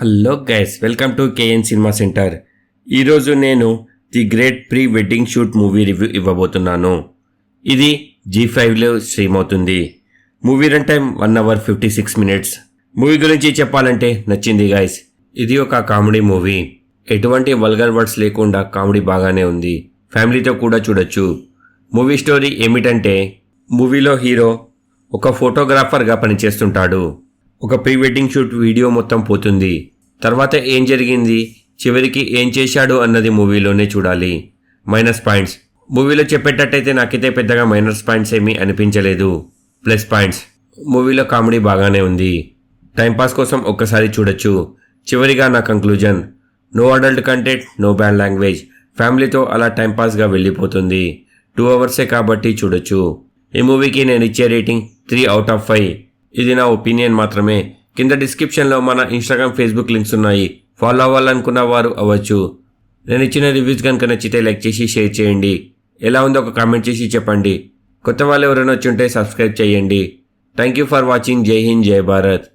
Hello guys, welcome to KN cinema centre. ఈరోజు నేను the great pre wedding shoot movie review ఇవ్వబోతున్నాను. ఇది G5లో stream అవుతుంది. Movie run time 1 hour 56 minutes. Movie గురించి చెప్పాలంటే నచ్చింది గైస్. ఇది ఒక కామెడీ మూవీ. ఎటువంటి వల్గర్ వర్డ్స్ లేకుండా కామెడీ బాగానే ఉంది. ఫ్యామిలీతో కూడా చూడొచ్చు. మూవీ స్టోరీ ఏమిటంటే, మూవీలో హీరో ఒక ఫోటోగ్రాఫర్గా పనిచేస్తుంటాడు. ఒక ప్రీ వెడ్డింగ్ షూట్ వీడియో మొత్తం పోతుంది. తర్వాత ఏం జరిగింది, చివరికి ఏం చేశాడు అన్నది మూవీలోనే చూడాలి. మైనస్ పాయింట్స్, మూవీలో చెప్పేటట్టయితే నాకైతే పెద్దగా మైనస్ పాయింట్స్ ఏమీ అనిపించలేదు. ప్లస్ పాయింట్స్, మూవీలో కామెడీ బాగానే ఉంది. టైంపాస్ కోసం ఒక్కసారి చూడొచ్చు. చివరిగా నా conclusion, no adult content, no bad language. ఫ్యామిలీతో అలా టైంపాస్గా వెళ్ళిపోతుంది. 2 hours కాబట్టి చూడొచ్చు. ఈ మూవీకి నేను ఇచ్చే రేటింగ్ 3 out of 5. ఇది నా ఒపీనియన్ మాత్రమే. కింద డిస్క్రిప్షన్లో మన ఇన్స్టాగ్రామ్, ఫేస్బుక్ లింక్స్ ఉన్నాయి. ఫాలో అవ్వాలనుకున్న వారు అవ్వచ్చు. నేను ఇచ్చిన రివ్యూస్ కనుక నచ్చితే లైక్ చేసి షేర్ చేయండి. ఎలా ఉందో ఒక కామెంట్ చేసి చెప్పండి. కొత్త వాళ్ళు ఎవరైనా వచ్చి ఉంటే సబ్స్క్రైబ్ చేయండి. Thank you for watching. జై హింద్, జై భారత్.